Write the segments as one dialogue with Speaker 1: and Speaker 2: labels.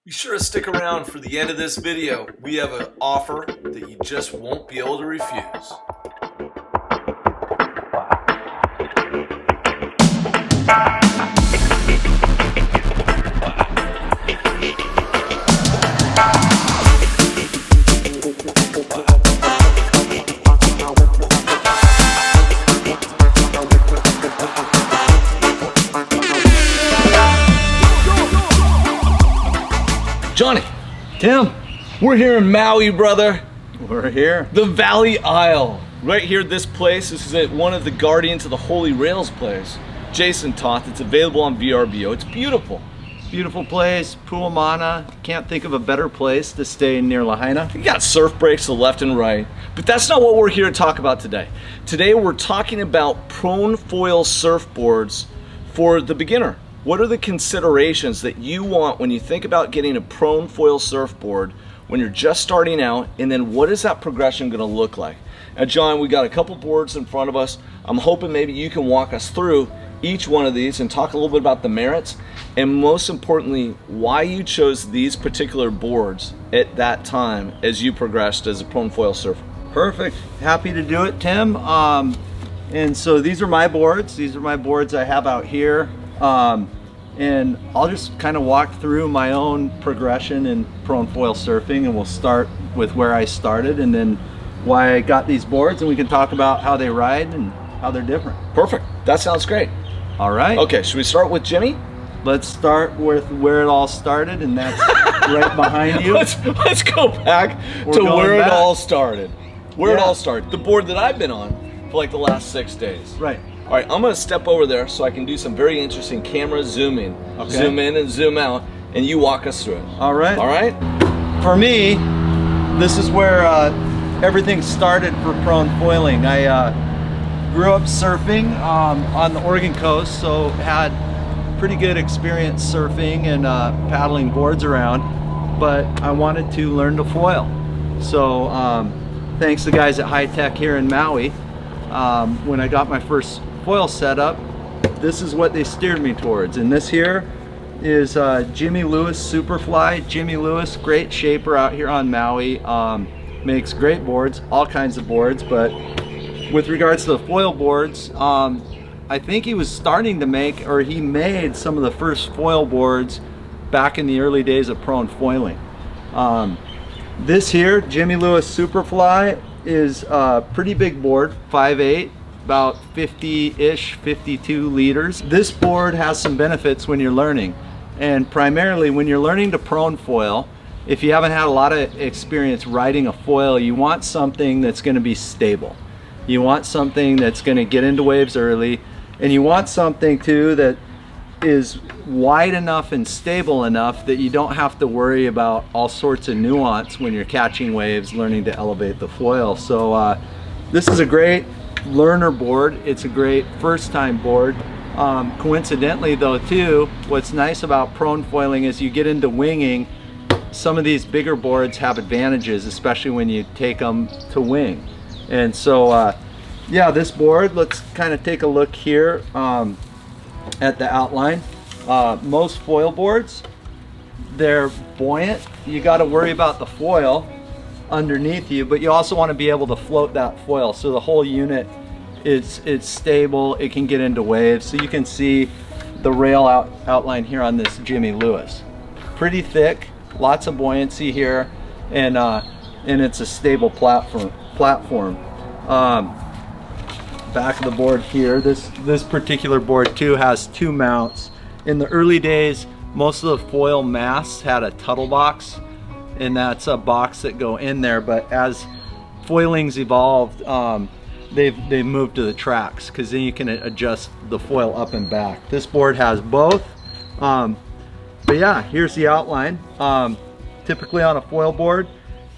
Speaker 1: Be sure to stick around for the end of this video. We have an offer that you just won't be able to refuse. Johnny,
Speaker 2: Tim,
Speaker 1: we're here in Maui, brother.
Speaker 2: we're here.
Speaker 1: The Valley Isle. Right here at this place. This is at one of the Guardians of the Holy Rails place. Jason Toth. It's available on VRBO. It's beautiful.
Speaker 2: Beautiful place, Puamana. Can't think of a better place to stay near Lahaina.
Speaker 1: You got surf breaks to the left and right. But that's not what we're here to talk about today. Today we're talking about prone foil surfboards for the beginner. What are the considerations that you want when you think about getting a prone foil surfboard when you're just starting out, and then what is that progression going to look like? Now, John, we got a couple boards in front of us. I'm hoping maybe you can walk us through each one of these and talk a little bit about the merits, and most importantly, why you chose these particular boards at that time as you progressed as a prone foil surfer.
Speaker 2: Perfect. Happy to do it, Tim. And so these are my boards. These are my boards I have out here. And I'll just kind of walk through my own progression in prone foil surfing, and we'll start with where I started and then why I got these boards, and we can talk about how they ride and how they're different.
Speaker 1: Perfect. That sounds great.
Speaker 2: All right.
Speaker 1: Okay, should we start with Jimmy?
Speaker 2: Let's start with where it all started, and that's right behind you.
Speaker 1: Let's go back to where it all started. Where it all started. The board that I've been on for like the last 6 days.
Speaker 2: Right.
Speaker 1: All right, I'm gonna step over there so I can do some very interesting camera zooming.
Speaker 2: Okay.
Speaker 1: Zoom in and zoom out, and you walk us through it.
Speaker 2: All right.
Speaker 1: All right?
Speaker 2: For me, this is where everything started for prone foiling. I grew up surfing on the Oregon coast, so had pretty good experience surfing and paddling boards around, but I wanted to learn to foil. So thanks to the guys at High Tech here in Maui, when I got my first foil setup, this is what they steered me towards. And this here is Jimmy Lewis SuperFly. Jimmy Lewis, great shaper out here on Maui, makes great boards, all kinds of boards, but with regards to the foil boards, I think he was starting to make, or he made some of the first foil boards back in the early days of prone foiling. This here, Jimmy Lewis SuperFly, is a pretty big board, 5'8", about 50-ish, 52 liters. This board has some benefits when you're learning, and primarily when you're learning to prone foil, if you haven't had a lot of experience riding a foil, you want something that's going to be stable. You want something that's going to get into waves early, and you want something too that is wide enough and stable enough that you don't have to worry about all sorts of nuance when you're catching waves, learning to elevate the foil. So this is a great learner board. It's a great first time board. Coincidentally though too, what's nice about prone foiling is you get into winging, some of these bigger boards have advantages, especially when you take them to wing. And so yeah, this board, let's kind of take a look here at the outline. Most foil boards, they're buoyant. You got to worry about the foil underneath you, but you also want to be able to float that foil so the whole unit it's stable. It can get into waves. So you can see the rail outline here on this Jimmy Lewis. Pretty thick, lots of buoyancy here, and it's a stable platform. Back of the board here, this particular board too has two mounts. In the early days, most of the foil masts had a tuttle box, and that's a box that go in there, but as foiling's evolved, they've moved to the tracks, because then you can adjust the foil up and back. This board has both, but yeah, here's the outline. Typically on a foil board,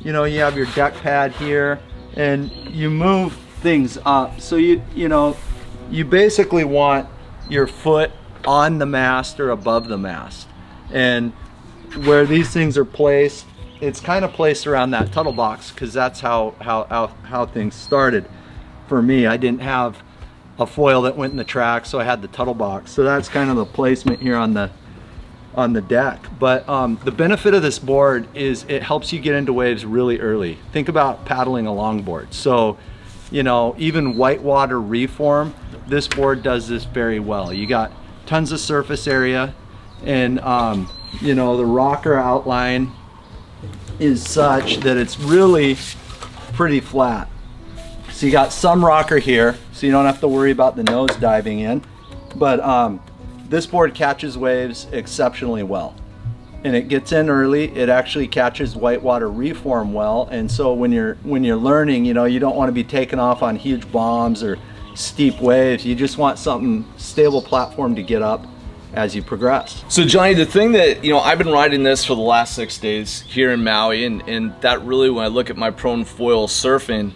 Speaker 2: you know, you have your deck pad here, and you move things up. So you basically want your foot on the mast or above the mast. And where these things are placed, it's kind of placed around that tuttle box, because that's how things started. For me, I didn't have a foil that went in the track, so I had the tuttle box. So that's kind of the placement here on the the deck. But the benefit of this board is it helps you get into waves really early. Think about paddling a longboard. So, you know, even whitewater reform, this board does this very well. You got tons of surface area, and you know, the rocker outline is such that it's really pretty flat. So you got some rocker here, so you don't have to worry about the nose diving in. But this board catches waves exceptionally well, and it gets in early. It actually catches whitewater reform well, and so when you're learning, you know, you don't want to be taken off on huge bombs or steep waves. You just want something stable platform to get up as you progress.
Speaker 1: So Johnny, the thing that, you know, I've been riding this for the last 6 days here in Maui, and that really, when I look at my prone foil surfing,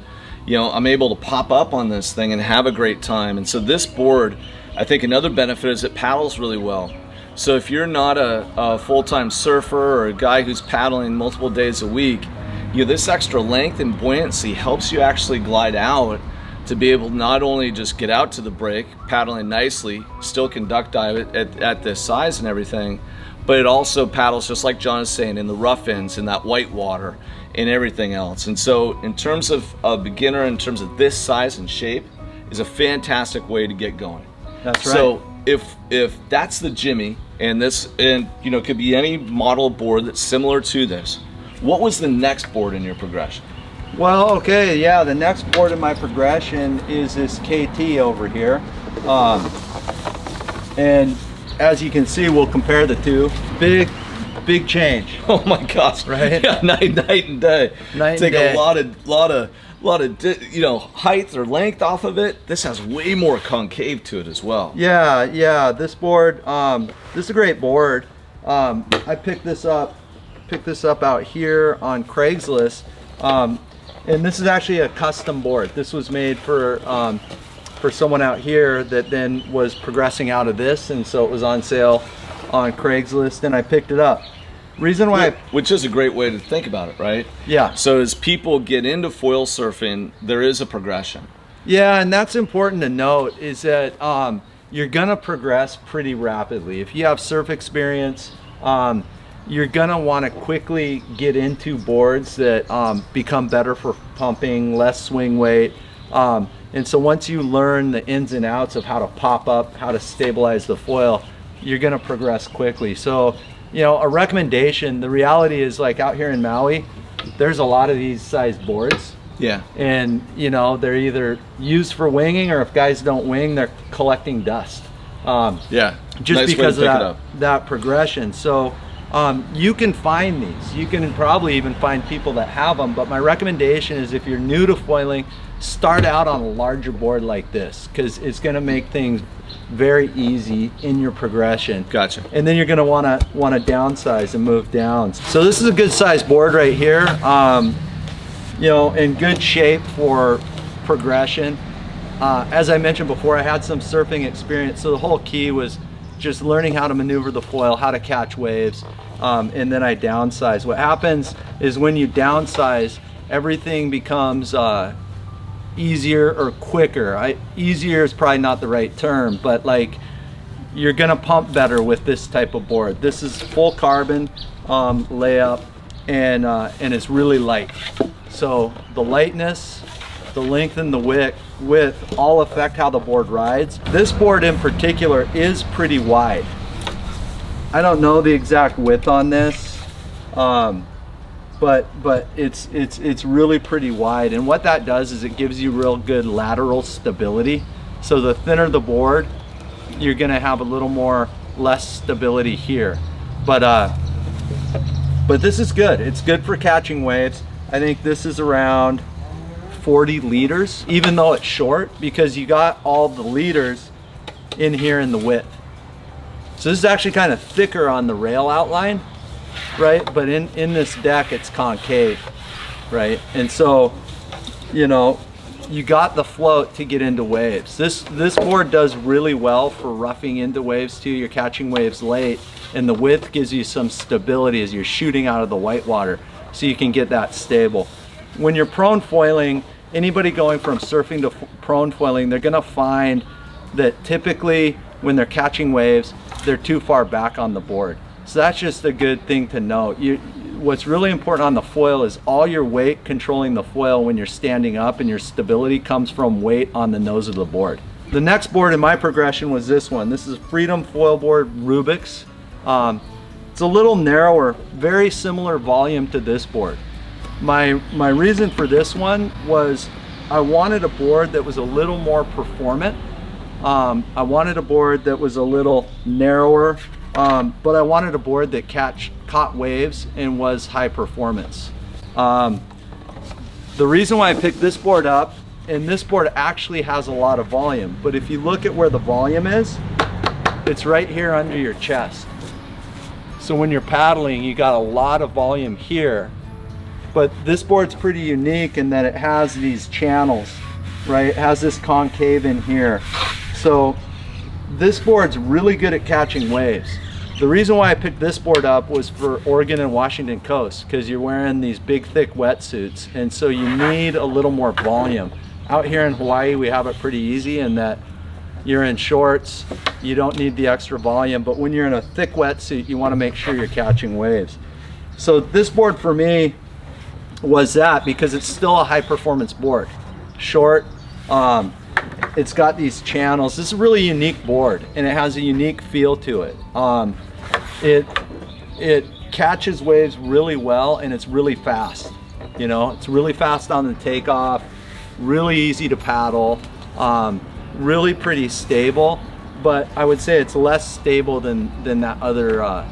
Speaker 1: you know, I'm able to pop up on this thing and have a great time. And so this board, I think another benefit is it paddles really well. So if you're not a full-time surfer or a guy who's paddling multiple days a week, you know, this extra length and buoyancy helps you actually glide out to be able to not only just get out to the break, paddling nicely, still can duck dive at this size and everything, but it also paddles, just like John is saying, in the rough ends, in that white water, and everything else. And so in terms of a beginner, in terms of this size and shape, is a fantastic way to get going.
Speaker 2: That's right.
Speaker 1: So if that's the Jimmy, and this, and you know, could be any model board that's similar to this, what was the next board in your progression?
Speaker 2: Well, okay, yeah, the next board in my progression is this KT over here. And as you can see, we'll compare the two. Big change.
Speaker 1: Oh my gosh,
Speaker 2: right?
Speaker 1: Yeah, night and day. Take a lot of you know, height or length off of it. This has way more concave to it as well.
Speaker 2: Yeah, this board, this is a great board. I picked this up out here on Craigslist. And this is actually a custom board. This was made for someone out here that then was progressing out of this, and so it was on sale on Craigslist, and I picked it up. Reason why,
Speaker 1: which is a great way to think about it, right?
Speaker 2: Yeah.
Speaker 1: So as people get into foil surfing, there is a progression.
Speaker 2: Yeah, and that's important to note, is that you're gonna progress pretty rapidly. If you have surf experience, you're gonna want to quickly get into boards that become better for pumping, less swing weight, and so once you learn the ins and outs of how to pop up, how to stabilize the foil, you're gonna progress quickly. So, you know, a recommendation, the reality is, like out here in Maui, there's a lot of these size boards.
Speaker 1: Yeah.
Speaker 2: And you know, they're either used for winging, or if guys don't wing, they're collecting dust.
Speaker 1: Yeah.
Speaker 2: Just nice because of that progression. So you can find these. You can probably even find people that have them, but my recommendation is, if you're new to foiling, start out on a larger board like this, because it's going to make things very easy in your progression.
Speaker 1: Gotcha.
Speaker 2: And then you're going to want to downsize and move down. So this is a good size board right here. You know, in good shape for progression. As I mentioned before, I had some surfing experience, so the whole key was just learning how to maneuver the foil, how to catch waves, and then I downsize. What happens is, when you downsize, everything becomes easier or quicker. Easier is probably not the right term, but like, you're gonna pump better with this type of board. This is full carbon layup, and it's really light. So the lightness, the length, and the width all affect how the board rides. This board in particular is pretty wide. I don't know the exact width on this, but it's really pretty wide. And what that does is it gives you real good lateral stability. So the thinner the board, you're gonna have a little more less stability here. But this is good. It's good for catching waves. I think this is around 40 liters, even though it's short, because you got all the liters in here in the width. So this is actually kind of thicker on the rail outline, right? But in this deck, it's concave, right? And so, you know, you got the float to get into waves. This board does really well for roughing into waves too. You're catching waves late, and the width gives you some stability as you're shooting out of the white water, so you can get that stable. When you're prone foiling, anybody going from surfing to prone foiling, they're gonna find that typically when they're catching waves, they're too far back on the board. So that's just a good thing to note. What's really important on the foil is all your weight controlling the foil when you're standing up, and your stability comes from weight on the nose of the board. The next board in my progression was this one. This is Freedom Foil Board Rubix. It's a little narrower, very similar volume to this board. My reason for this one was I wanted a board that was a little more performant. I wanted a board that was a little narrower, but I wanted a board that caught waves and was high performance. The reason why I picked this board up, and this board actually has a lot of volume, but if you look at where the volume is, it's right here under your chest. So when you're paddling, you got a lot of volume here. But this board's pretty unique in that it has these channels, right? It has this concave in here. So this board's really good at catching waves. The reason why I picked this board up was for Oregon and Washington coast, because you're wearing these big thick wetsuits, and so you need a little more volume. Out here in Hawaii, we have it pretty easy in that you're in shorts, you don't need the extra volume, but when you're in a thick wetsuit, you want to make sure you're catching waves. So this board for me was that, because it's still a high performance board. Short, it's got these channels. This is a really unique board, and it has a unique feel to it. It catches waves really well, and it's really fast. You know, it's really fast on the takeoff, really easy to paddle, really pretty stable, but I would say it's less stable than that other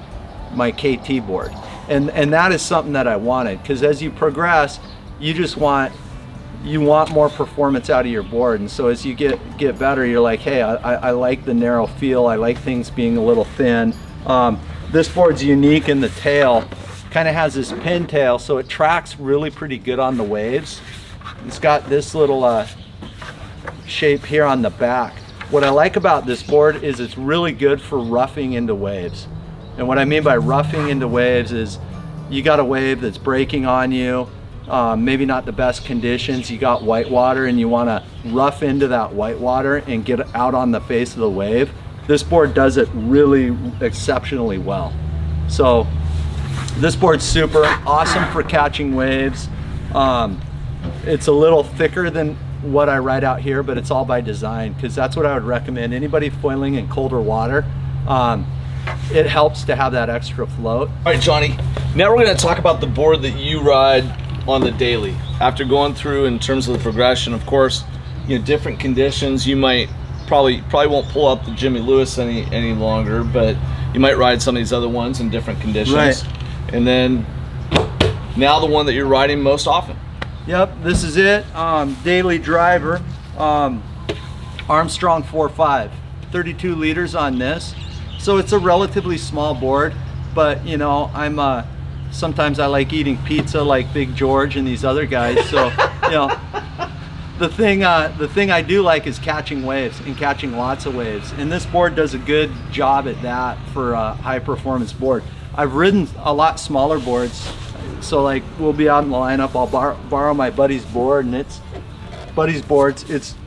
Speaker 2: my KT board, and that is something that I wanted, because as you progress, you want more performance out of your board, and so as you get better, you're like, hey, I like the narrow feel, I like things being a little thin. This board's unique in the tail, kind of has this pin tail, so it tracks really pretty good on the waves. It's got this little shape here on the back. What I like about this board is it's really good for roughing into waves. And what I mean by roughing into waves is you got a wave that's breaking on you, maybe not the best conditions, you got whitewater and you want to rough into that whitewater and get out on the face of the wave. This board does it really exceptionally well. So this board's super awesome for catching waves. It's a little thicker than what I ride out here, but it's all by design, because that's what I would recommend. Anybody foiling in colder water, it helps to have that extra float.
Speaker 1: All right, Johnny, now we're going to talk about the board that you ride on the daily. After going through in terms of the progression, of course, you know, different conditions, you might probably won't pull up the Jimmy Lewis any longer, but you might ride some of these other ones in different conditions. Right. And then now the one that you're riding most often.
Speaker 2: Yep, this is it. Daily driver, Armstrong 4.5, 32 liters on this. So it's a relatively small board, but you know, sometimes I like eating pizza like Big George and these other guys. So you know, the thing I do like is catching waves and catching lots of waves. And this board does a good job at that for a high performance board. I've ridden a lot smaller boards. So like we'll be out in the lineup, I'll borrow my buddy's board, and it's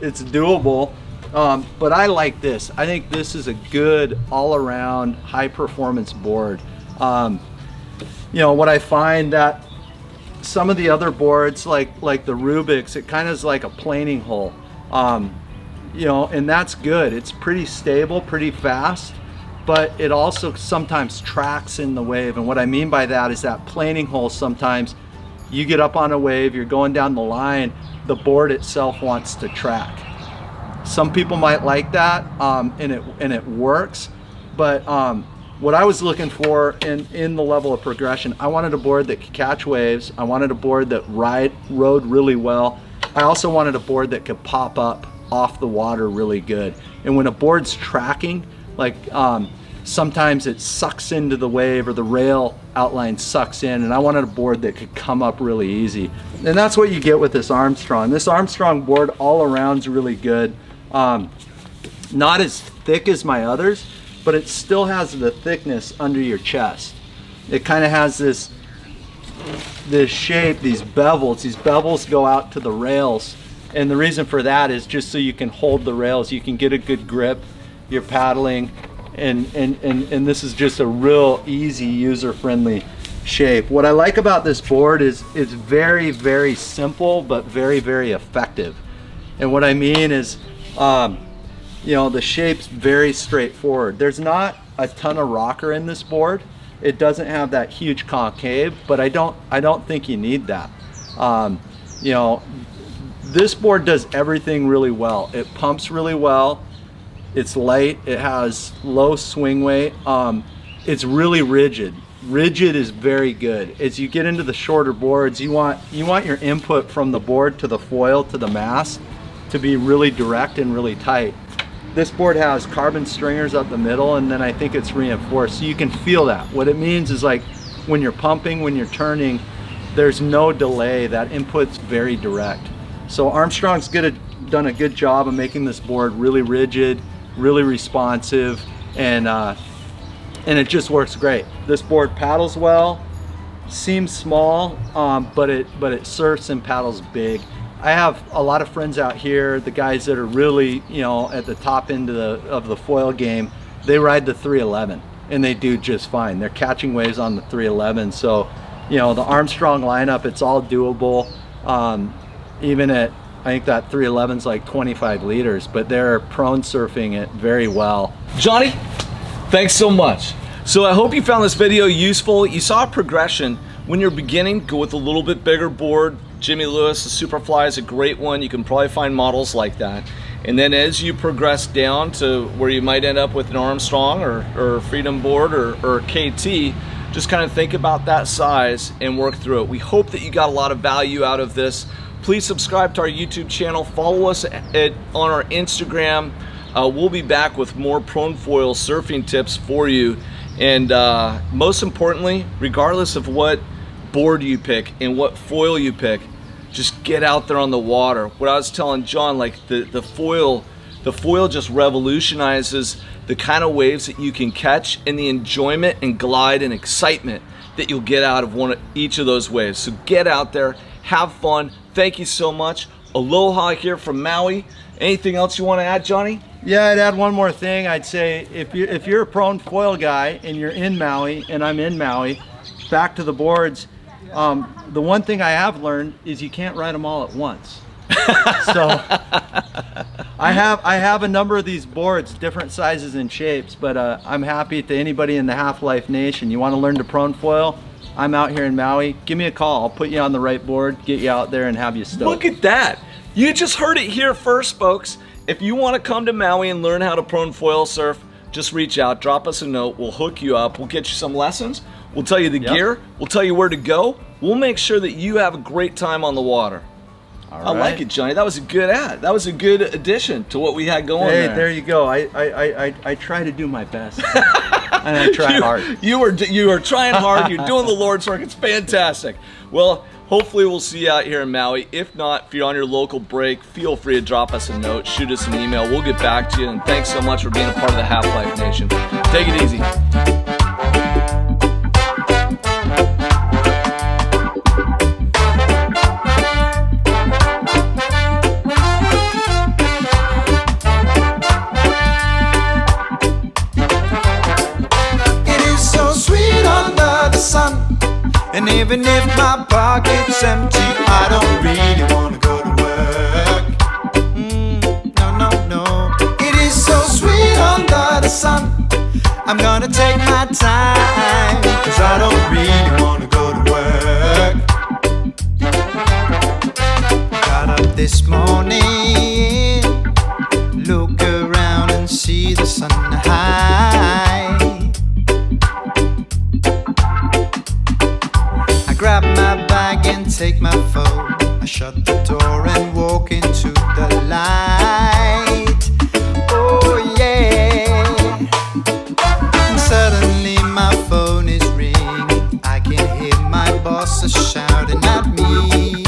Speaker 2: doable. But I like this. I think this is a good all-around high performance board. You know, what I find that some of the other boards like the Rubix, it kind of is like a planing hole. You know, and that's good. It's pretty stable, pretty fast, but it also sometimes tracks in the wave. And what I mean by that is that planing hole, sometimes you get up on a wave, you're going down the line, the board itself wants to track. Some people might like that, and it works, but what I was looking for in the level of progression, I wanted a board that could catch waves, I wanted a board that rode really well, I also wanted a board that could pop up off the water really good. And when a board's tracking, like sometimes it sucks into the wave, or the rail outline sucks in, and I wanted a board that could come up really easy. And that's what you get with this Armstrong. This Armstrong board all around is really good. Not as thick as my others, but it still has the thickness under your chest. It kind of has this shape, these bevels. These bevels go out to the rails, and the reason for that is just so you can hold the rails, you can get a good grip, you're paddling, and this is just a real easy, user-friendly shape. What I like about this board is it's very, very simple, but very, very effective. And what I mean is, you know, the shape's very straightforward. There's not a ton of rocker in this board. It doesn't have that huge concave, but I don't think you need that. You know, this board does everything really well. It pumps really well. It's light. It has low swing weight. It's really rigid. Rigid is very good. As you get into the shorter boards, you want your input from the board to the foil to the mast to be really direct and really tight. This board has carbon stringers up the middle, and then I think it's reinforced, so you can feel that. What it means is, like, when you're pumping, when you're turning, there's no delay. That input's very direct. So Armstrong's done a good job of making this board really rigid, really responsive, and it just works great. This board paddles well, seems small, but it surfs and paddles big. I have a lot of friends out here, the guys that are really, you know, at the top end of the foil game. They ride the 311 and they do just fine. They're catching waves on the 311. So, you know, the Armstrong lineup, it's all doable. Even at, I think that 311's like 25 liters, but they're prone surfing it very well.
Speaker 1: Johnny, thanks so much. So I hope you found this video useful. You saw a progression. When you're beginning, go with a little bit bigger board. Jimmy Lewis SuperFly is a great one. You can probably find models like that. And then as you progress down to where you might end up with an Armstrong or Freedom board or KT, just kind of think about that size and work through it. We hope that you got a lot of value out of this. Please subscribe to our YouTube channel. Follow us on our Instagram. We'll be back with more prone foil surfing tips for you. And most importantly, regardless of what board you pick and what foil you pick, just get out there on the water. What I was telling John, like the foil just revolutionizes the kind of waves that you can catch and the enjoyment and glide and excitement that you'll get out of each of those waves. So get out there, have fun. Thank you so much. Aloha here from Maui. Anything else you want to add, Johnny?
Speaker 2: Yeah, I'd add one more thing. I'd say if you're a prone foil guy and you're in Maui and I'm in Maui, back to the boards, the one thing I have learned is you can't ride them all at once. So I have a number of these boards, different sizes and shapes, but I'm happy to anybody in the Half-Life Nation. You want to learn to prone foil? I'm out here in Maui. Give me a call. I'll put you on the right board, get you out there, and have you stoked.
Speaker 1: Look at that. You just heard it here first, folks. If you want to come to Maui and learn how to prone foil surf, just reach out, drop us a note. We'll hook you up. We'll get you some lessons. We'll tell you the gear. We'll tell you where to go. We'll make sure that you have a great time on the water.
Speaker 2: All right.
Speaker 1: I like it, Johnny. That was a good ad. That was a good addition to what we had going there.
Speaker 2: Hey, there you go. I try to do my best. And I try hard.
Speaker 1: You are trying hard. You're doing the Lord's work. It's fantastic. Well, hopefully we'll see you out here in Maui. If not, if you're on your local break, feel free to drop us a note, shoot us an email. We'll get back to you. And thanks so much for being a part of the Half-Life Nation. Take it easy.
Speaker 3: And even if my pocket's empty, I don't really wanna go to work. No. It is so sweet under the sun. I'm gonna take my time, 'cause I don't really wanna go to work. Got up this morning, look around and see the sun high. Grab my bag and take my phone. I shut the door and walk into the light.